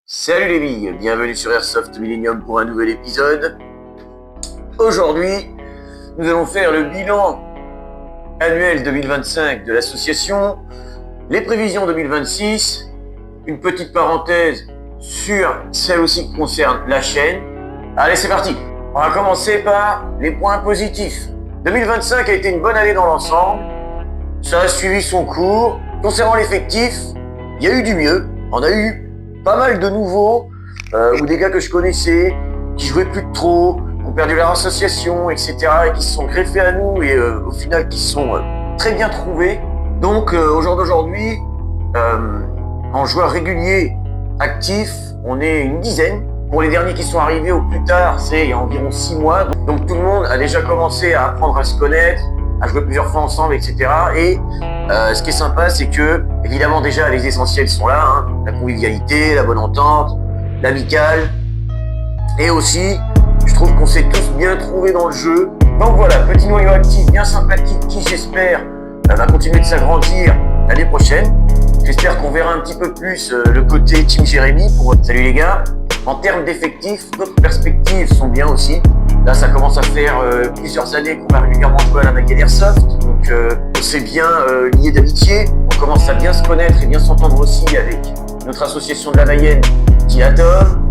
Salut les billes, bienvenue sur Airsoft Millennium pour un nouvel épisode. Aujourd'hui, nous allons faire le bilan annuel 2025 de l'association, les prévisions 2026, une petite parenthèse sur celle aussi qui concerne la chaîne. Allez, c'est parti. On va commencer par les points positifs. 2025 a été une bonne année dans l'ensemble, ça a suivi son cours. Concernant l'effectif, il y a eu du mieux, on a eu pas mal de nouveaux, ou des gars que je connaissais, qui jouaient plus trop, qui ont perdu leur association, etc., et qui se sont greffés à nous, et au final qui se sont très bien trouvés. Donc au jour d'aujourd'hui, en joueurs réguliers, actifs, on est une dizaine. Pour les derniers qui sont arrivés au plus tard, c'est il y a environ 6 mois. Donc tout le monde a déjà commencé à apprendre à se connaître, à jouer plusieurs fois ensemble, etc. Et ce qui est sympa, c'est que, évidemment, déjà, les essentiels sont là, hein, la convivialité, la bonne entente, l'amicale. Et aussi, je trouve qu'on s'est tous bien trouvés dans le jeu. Donc voilà, petit noyau actif bien sympathique qui, j'espère, va continuer de s'agrandir l'année prochaine. J'espère qu'on verra un petit peu plus le côté Team Jérémy pour... Salut les gars. En termes d'effectifs, d'autres perspectives sont bien aussi. Là, ça commence à faire plusieurs années qu'on va régulièrement jouer à la Maga d'Airsoft. Donc, on s'est bien liés d'amitié. On commence à bien se connaître et bien s'entendre aussi avec notre association de la Mayenne, Dilatom.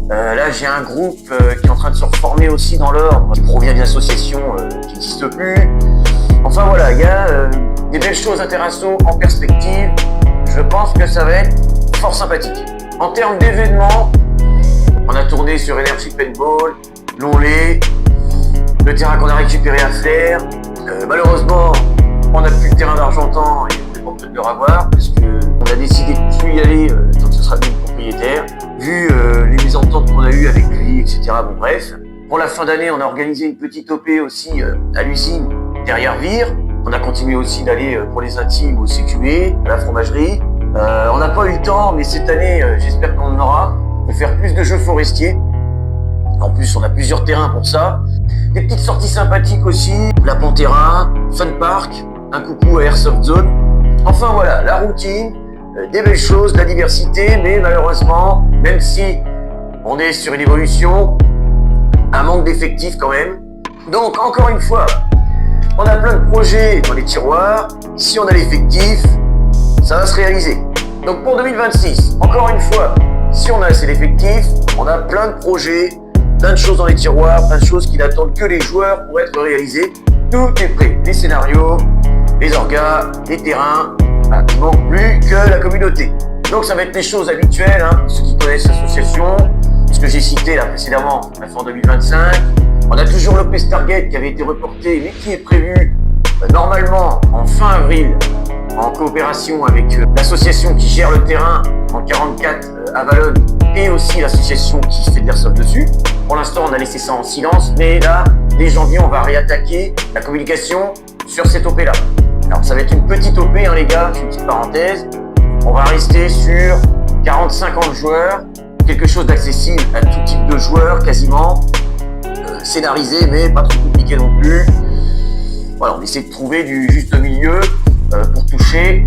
Là, j'ai un groupe qui est en train de se reformer aussi dans l'ordre, qui provient d'une association qui n'existe plus. Enfin, voilà, il y a des belles choses intéressantes en perspective. Je pense que ça va être fort sympathique. En termes d'événements, on a tourné sur Energy Paintball, Lonley, le terrain qu'on a récupéré à Flair. Malheureusement, on n'a plus le terrain d'Argentan et on ne peut pas le revoir parce qu'on a décidé de ne plus y aller tant que ce sera lui le propriétaire, vu les mésententes qu'on a eues avec lui, etc. Bon, bref. Pour la fin d'année, on a organisé une petite OP aussi à l'usine derrière Vire. On a continué aussi d'aller pour les intimes au CQB, à la fromagerie. On n'a pas eu le temps, mais cette année, j'espère qu'on en aura, de faire plus de jeux forestiers. En plus, on a plusieurs terrains pour ça. Des petites sorties sympathiques aussi. La Pantera, Fun Park, un coucou à Airsoft Zone. Enfin voilà, la routine, des belles choses, de la diversité, mais malheureusement, même si on est sur une évolution, un manque d'effectifs quand même. Donc encore une fois, on a plein de projets dans les tiroirs. Si on a l'effectif, ça va se réaliser. Donc pour 2026, encore une fois, si on a assez d'effectifs, on a plein de projets, plein de choses dans les tiroirs, plein de choses qui n'attendent que les joueurs pour être réalisées. Tout est prêt, les scénarios, les orgas, les terrains, il ne manque plus que la communauté. Donc ça va être les choses habituelles, hein, ceux qui connaissent l'association, ce que j'ai cité là précédemment, la fin 2025. On a toujours l'OP Stargate qui avait été reporté, mais qui est prévu normalement en fin avril, en coopération avec l'association qui gère le terrain en 44 à Valognes et aussi l'association qui fait de l'airsoft dessus. Pour l'instant, on a laissé ça en silence, mais là, dès janvier, on va réattaquer la communication sur cette OP-là. Alors, ça va être une petite OP, hein, les gars, c'est une petite parenthèse. On va rester sur 40-50 joueurs, quelque chose d'accessible à tout type de joueurs, quasiment. Scénarisé, mais pas trop compliqué non plus. Voilà, on essaie de trouver du juste milieu pour toucher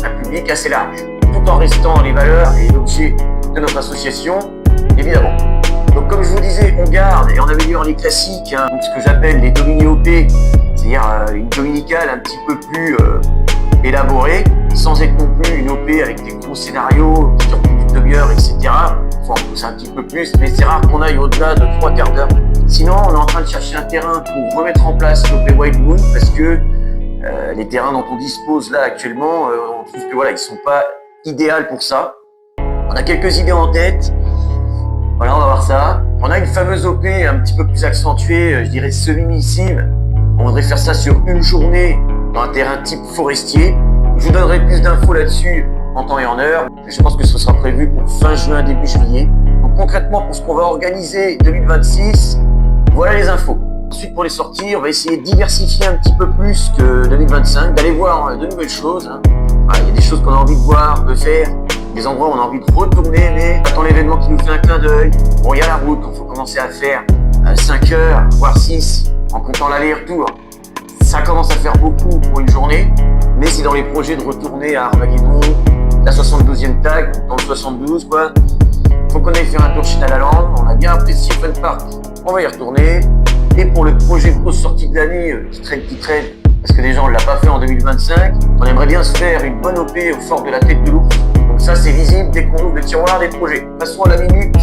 un public assez large, tout en restant dans les valeurs et l'objet de notre association, évidemment. Donc comme je vous disais, on garde et on améliore les classiques, hein, donc ce que j'appelle les domini-OP, c'est-à-dire une dominicale un petit peu plus élaborée, sans être non plus une OP avec des gros scénarios qui durent plus d'une demi-heure, etc. Il faut en pousser un petit peu plus, mais c'est rare qu'on aille au-delà de 3 quarts d'heure. Sinon, on est en train de chercher un terrain pour remettre en place l'OP Wild Moon, parce que les terrains dont on dispose là actuellement, on trouve que voilà, ils sont pas idéaux pour ça. On a quelques idées en tête. Voilà, on va voir ça. On a une fameuse OP un petit peu plus accentuée, je dirais semi-missile. On voudrait faire ça sur une journée dans un terrain type forestier. Je vous donnerai plus d'infos là-dessus en temps et en heure. Je pense que ce sera prévu pour fin juin, début juillet. Donc concrètement, pour ce qu'on va organiser 2026, voilà les infos. Ensuite, pour les sorties, on va essayer de diversifier un petit peu plus que 2025, d'aller voir de nouvelles choses. Hein. Voilà, il y a des choses qu'on a envie de voir, de faire, des endroits où on a envie de retourner, mais attend l'événement qui nous fait un clin d'œil. Bon, il y a la route qu'il faut commencer à faire 5 heures, voire 6, en comptant l'aller-retour. Ça commence à faire beaucoup pour une journée, mais c'est dans les projets de retourner à Armageddon, la 72e tag, dans le 72, quoi. faut qu'on aille faire un tour chez Nanaland. On a bien apprécié Fun Park, on va y retourner. Et pour le projet grosse sortie de l'année qui traîne, parce que déjà on ne l'a pas fait en 2025, on aimerait bien se faire une bonne OP au fort de la Tête de l'Ours. Donc ça c'est visible dès qu'on ouvre le tiroir des projets. Passons à la minute,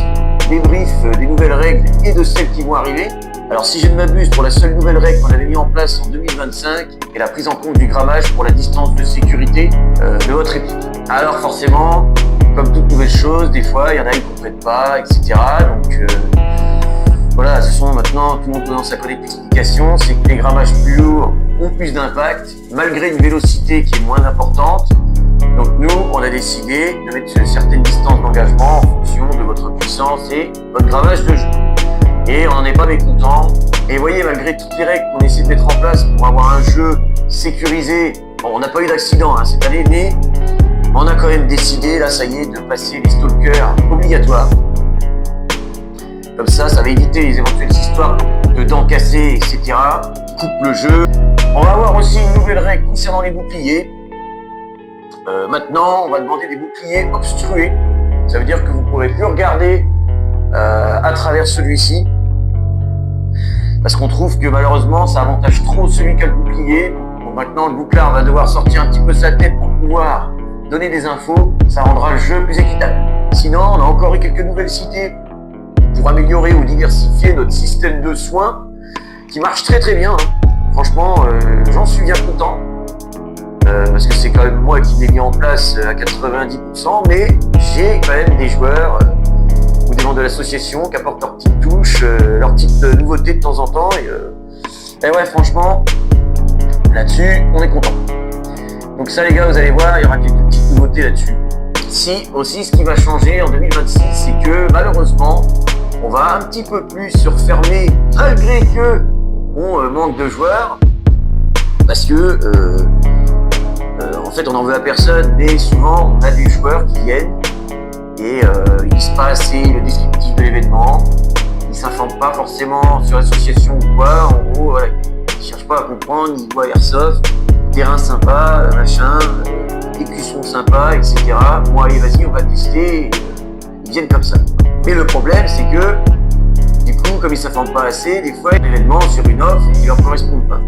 débrief des nouvelles règles et de celles qui vont arriver. Alors si je ne m'abuse, pour la seule nouvelle règle qu'on avait mis en place en 2025 est la prise en compte du grammage pour la distance de sécurité de votre équipe. Alors forcément, comme toute nouvelle chose, des fois il y en a qui ne comprennent pas, etc. Donc voilà, ce sont maintenant, tout le monde peut dans sa connaître l'explication, c'est que les grammages plus lourds ont plus d'impact, malgré une vélocité qui est moins importante. Donc nous, on a décidé de mettre certaines distances d'engagement en fonction de votre puissance et votre grammage de jeu. Et on n'en est pas mécontent. Et vous voyez, malgré toutes les règles qu'on essaie de mettre en place pour avoir un jeu sécurisé, bon, on n'a pas eu d'accident cette année, mais on a quand même décidé, là ça y est, de passer les stalkers obligatoires. Comme ça va éviter les éventuelles histoires de dents cassées, etc. Coupe le jeu. On va avoir aussi une nouvelle règle concernant les boucliers. Maintenant, on va demander des boucliers obstrués. Ça veut dire que vous ne pourrez plus regarder à travers celui-ci. Parce qu'on trouve que malheureusement, ça avantage trop celui qui a le bouclier. Bon, maintenant, le bouclard va devoir sortir un petit peu sa tête pour pouvoir donner des infos. Ça rendra le jeu plus équitable. Sinon, on a encore eu quelques nouvelles cités pour améliorer ou diversifier notre système de soins qui marche très très bien. Franchement, j'en suis bien content. Parce que c'est quand même moi qui l'ai mis en place à 90%, mais j'ai quand même des joueurs ou des membres de l'association qui apportent leur petite touche, leur petite nouveauté de temps en temps. Et ouais, franchement, là-dessus, on est content. Donc ça les gars, vous allez voir, il y aura quelques petites nouveautés là-dessus. Si, aussi, ce qui va changer en 2026, c'est que malheureusement, on va un petit peu plus se refermer, malgré que on manque de joueurs, parce que en fait on n'en veut à personne, mais souvent on a des joueurs qui viennent et ils lisent pas assez le descriptif de l'événement, ils s'informent pas forcément sur l'association ou quoi, en gros voilà, ils cherchent pas à comprendre, ils voient Airsoft, terrain sympa, machin, écusson sympa, etc. Bon allez vas-y on va tester, ils viennent comme ça. Mais le problème c'est que du coup comme ils s'informent pas assez, des fois il y a un événement sur une offre qui leur correspond pas.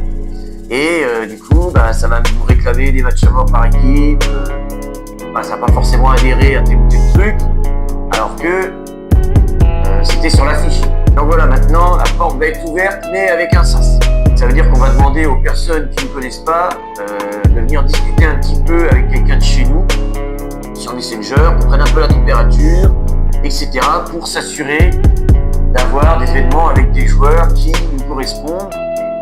Et du coup, ça va nous réclamer des matchs à mort par équipe. Ça va pas forcément adhérer à tel ou tel truc, alors que c'était sur l'affiche. Donc voilà, maintenant la porte va être ouverte, mais avec un sas. Ça veut dire qu'on va demander aux personnes qui ne connaissent pas de venir discuter un petit peu avec quelqu'un de chez nous sur Messenger, qu'on prenne un peu la température, etc. pour s'assurer d'avoir des événements avec des joueurs qui nous correspondent.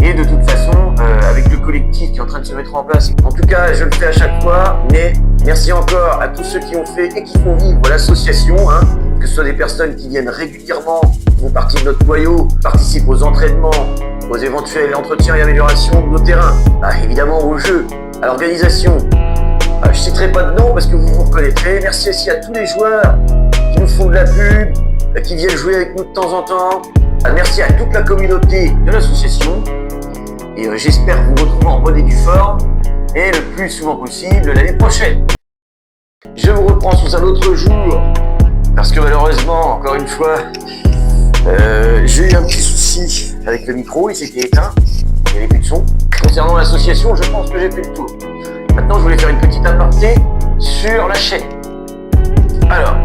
Et de toute façon, avec le collectif qui est en train de se mettre en place. En tout cas, je le fais à chaque fois, mais merci encore à tous ceux qui ont fait et qui font vivre l'association, que ce soit des personnes qui viennent régulièrement, font partie de notre noyau, participent aux entraînements, aux éventuels entretiens et améliorations de nos terrains, évidemment au jeu, à l'organisation. Je ne citerai pas de nom parce que vous vous reconnaîtrez. Merci aussi à tous les joueurs qui nous font de la pub, qui viennent jouer avec nous de temps en temps. Merci à toute la communauté de l'association. Et j'espère vous retrouver en bonne et due forme, et le plus souvent possible l'année prochaine. Je vous reprends sous un autre jour, parce que malheureusement, encore une fois, j'ai eu un petit souci avec le micro, il s'était éteint, il n'y avait plus de son. Concernant l'association, je pense que j'ai fait le tour. Maintenant, je voulais faire une petite aparté sur la chaîne. Alors,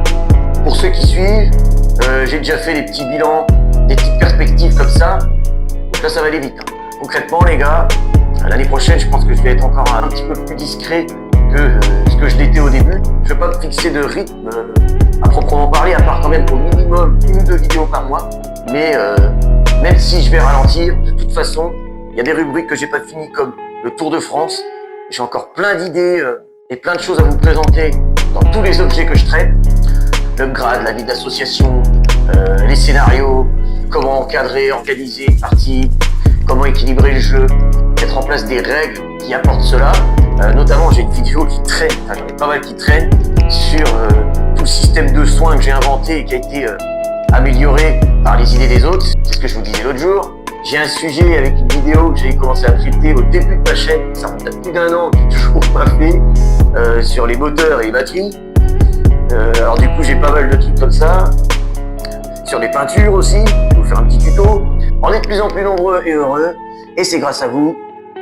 pour ceux qui suivent, j'ai déjà fait des petits bilans, des petites perspectives comme ça, donc là ça va aller vite. Concrètement les gars, l'année prochaine je pense que je vais être encore un petit peu plus discret que ce que je l'étais au début. Je ne vais pas me fixer de rythme à proprement parler, à part quand même au minimum 1 ou 2 vidéos par mois. Mais même si je vais ralentir, de toute façon, il y a des rubriques que j'ai pas finies comme le Tour de France. J'ai encore plein d'idées et plein de choses à vous présenter dans tous les objets que je traite. L'upgrade, la vie d'association, les scénarios, comment encadrer, organiser une partie, comment équilibrer le jeu, mettre en place des règles qui apportent cela. Notamment, j'ai une vidéo qui traîne, j'en ai pas mal qui traînent, sur tout le système de soins que j'ai inventé et qui a été amélioré par les idées des autres. C'est ce que je vous disais l'autre jour. J'ai un sujet avec une vidéo que j'ai commencé à traiter au début de ma chaîne, ça remonte à plus d'1 an, que j'ai toujours pas fait, sur les moteurs et les batteries. Alors du coup, j'ai pas mal de trucs comme ça. Sur les peintures aussi, je vais vous faire un petit tuto. On est de plus en plus nombreux et heureux, et c'est grâce à vous.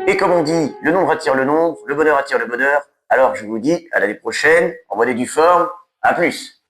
Et comme on dit, le nombre attire le nombre, le bonheur attire le bonheur. Alors je vous dis à l'année prochaine, envoyez du forme, à plus.